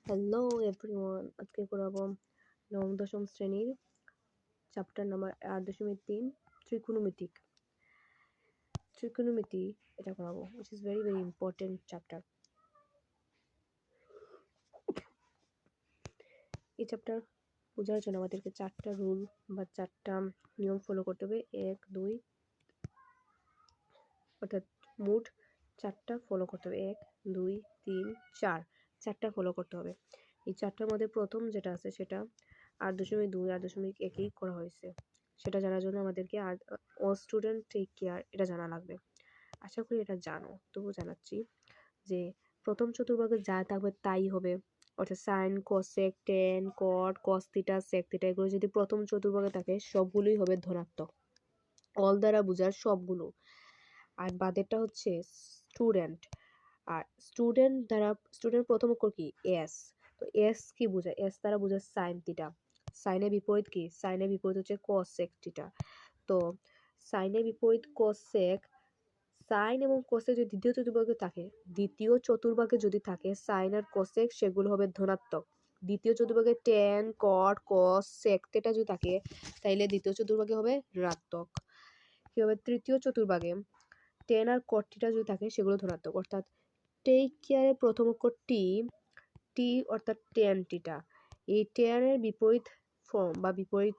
Hello everyone, আজকে করাবো নবম দশম শ্রেণীর চ্যাপ্টার নাম্বার 8.3 ত্রিকোণমিতিক। ত্রিকোণমিতি এটা করাবো, which is very very important chapter. এই চ্যাপ্টার বোঝার জন্য আমাদেরকে 4টা রুল বা 4টা নিয়ম ফলো করতে হবে। 1 2 অর্থাৎ মোট 4টা ফলো করতে হবে। 1 2 3 4 4টা ফলো করতে হবে। এই 4টার মধ্যে প্রথম যেটা আছে সেটা 8.2 8.1 করা হয়েছে। সেটা জানার জন্য আমাদেরকে অল স্টুডেন্ট টেক কেয়ার এটা জানা লাগবে। আশা করি এটা জানো, তবু জানাচ্ছি যে প্রথম চতুর্ভাগে যা থাকবে তাই হবে। অর্থাৎ sine cosec tan cot cos theta sec theta এগুলো যদি প্রথম চতুর্ভাগে থাকে সবগুলোই হবে ধনাত্মক। অল দ্বারা বোঝার সবগুলো। আর বাদেরটা হচ্ছে স্টুডেন্ট। আর স্টুডেন্ট প্রথম অক্ষর কি এস, তো এস কি বোঝায়? এস দ্বারা বোঝায় সাইন থিটা। সাইনের বিপরীত কি? সাইনের বিপরীত হচ্ছে কসেক থিটা। তো সাইনের বিপরীত কসেক, সাইন এবং কোসেক যদি দ্বিতীয় চতুর্ভাগে যদি থাকে সাইন আর কোসেক সেগুলো হবে ধনাত্মক। দ্বিতীয় চতুর্ভাগে টেন কট কস সেক থিটা যদি থাকে তাইলে দ্বিতীয় চতুর্ভাগে হবে ঋণাত্মক। কি হবে? তৃতীয় চতুর্ভাগে টেন আর কট থিটা যদি থাকে সেগুলো ধনাত্মক। অর্থাৎ টেক কেয়ারের প্রথম অক্ষর টি অর্থাৎ টেন থিটা। এই টেনের বিপরীত ফর্ম বা বিপরীত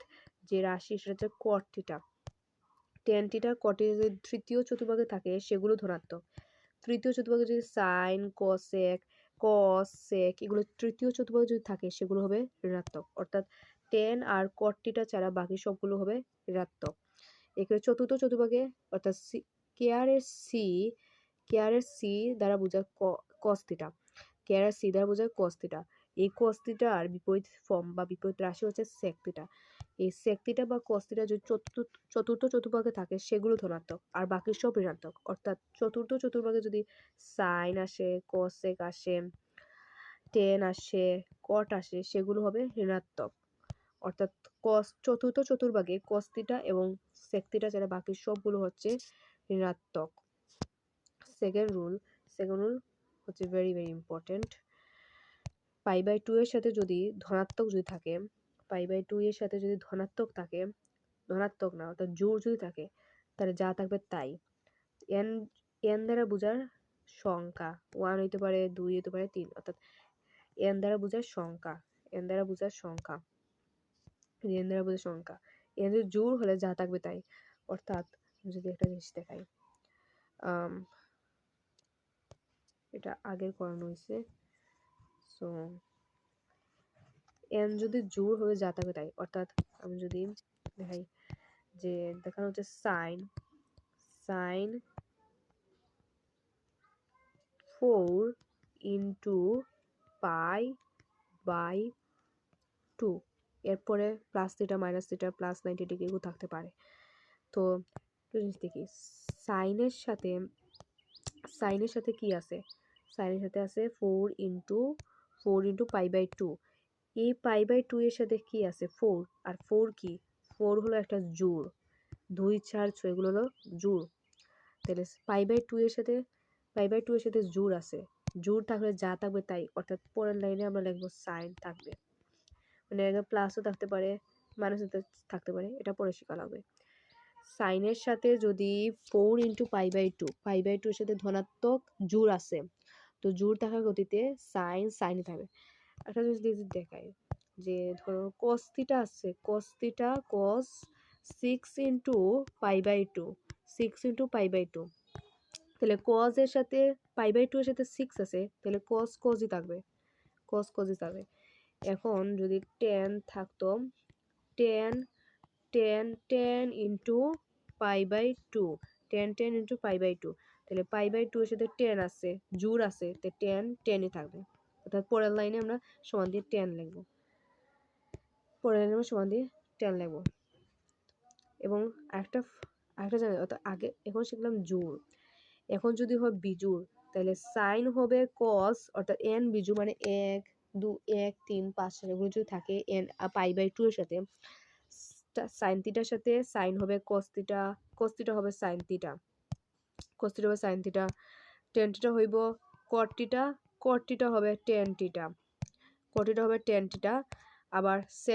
যে রাশি সেটা হচ্ছে কট থিটা। টেন থিটা কট থিটা যদি তৃতীয় চতুর্ভাগে থাকে সেগুলো ধনাত্মক। তৃতীয় চতুর্ভাগে যদি সাইন কোসেক কস সেক এগুলো তৃতীয় চতুর্ভাগে যদি থাকে সেগুলো হবে ঋণাত্মক। অর্থাৎ টেন আর কট থিটা ছাড়া বাকি সবগুলো হবে ঋণাত্মক। এখানে চতুর্থ চতুর্ভাগে অর্থাৎ কেয়ারের সি দ্বারা বোঝায় কস থিটা। কেয়ারের সি দ্বারা বোঝায় কস থিটা। এই কস থিটার বিপরীত ফর্ম বা বিপরীত রাশি হচ্ছে সেক থিটা। এই সেক থিটা বা কস থিটা যদি চতুর্থ চতুর্ভাগে থাকে সেগুলো ধনাত্মক আর বাকি সব ঋণাত্মক। অর্থাৎ চতুর্থ চতুর্ভাগে যদি সাইন আসে কোসেক আসে টেন আসে কট আসে সেগুলো হবে ঋণাত্মক। অর্থাৎ চতুর্থ চতুর্ভাগে কস থিটা এবং সেক থিটা ছাড়া বাকি সবগুলো হচ্ছে ঋণাত্মক। সেকেন্ড রুল হচ্ছে very very important. Pi by 2 এর সাথে যদি ধনাত্মক যদি থাকে, পাই বাই 2 এর সাথে যদি ধনাত্মক থাকে, ধনাত্মক না অর্থাৎ জোড় যদি থাকে তাহলে যা থাকবে তাই। এন দ্বারা বোঝার সংখ্যা 1 হইতে পারে 2 হইতে পারে 3 অর্থাৎ এন দ্বারা বোঝার সংখ্যা। এন দ্বারা বোঝার সংখ্যা এন যদি জোড় হলে যা থাকবে তাই। অর্থাৎ যদি একটা জিনিস দেখাই, এটা আগের করানো হয়েছে। সো এন যদি জোড় হয়ে যা থাকবে তাই। অর্থাৎ আমি যদি দেখাই যে দেখানো হচ্ছে সাইন 4 ইন্টু পাই বাই 2, এরপরে plus theta minus theta plus 90 degree এগুলো থাকতে পারে। তো জিনিস দেখি সাইনের সাথে কি আছে? সাইনের সাথে আছে 4 ইন্টু পাই বাই 2। এই পাই বাই 2 এর সাথে কি আছে? 4। আর 4 কি? 4 হলো একটা জোড়। 2 4 6 এগুলো হলো জোড়। তাহলে পাই বাই 2 এর সাথে জোড় আছে। জোড় থাকলে যা থাকবে তাই। অর্থাৎ পরের লাইনে আমরা লিখবো সাইন থাকবে, মানে প্লাসও থাকতে পারে মাইনাসও থাকতে পারে, এটা পরে শেখা লাগবে। সাইনের সাথে যদি 4 ইন্টু পাই বাই 2 এর সাথে ধনাত্মক জোড় আছে, তো জোড় থাকার গতিতে সাইন থাকবে। একটা জিনিস দেখায় যে ধরো কস থিটা আছে, কস 6 ইন্টু পাই বাই 2 তাহলে কস এর সাথে পাই বাই 2 এর সাথে 6 আছে, তাহলে কসই থাকবে। এখন যদি 10 থাকতো, 10 into pi by 2 10 into pi by 2, তাহলে পাই বাই 2 এর সাথে 10 আছে, জোড় আছে, তো 10ই থাকবে। অর্থাৎ পরের লাইনে আমরা সমান দিয়ে 10 লিখবো। এবং আরেকটা জানি, অর্থাৎ আগে এখন শিখলাম জোড়। এখন যদি হয় বিজোড় তাহলে সাইন হবে কস, অর্থাৎ এন বিজোড় মানে 1 2 1 3 5 এগুলো যদি থাকে এন পাই বাই 2 এর সাথে, সাইন থিটার সাথে সাইন হবে কস থিটা হবে সাইন থিটা, টেন থিটা হইব কট থিটা হবে টেন থিটা, কটিটা হবে টেন থিটা, আবার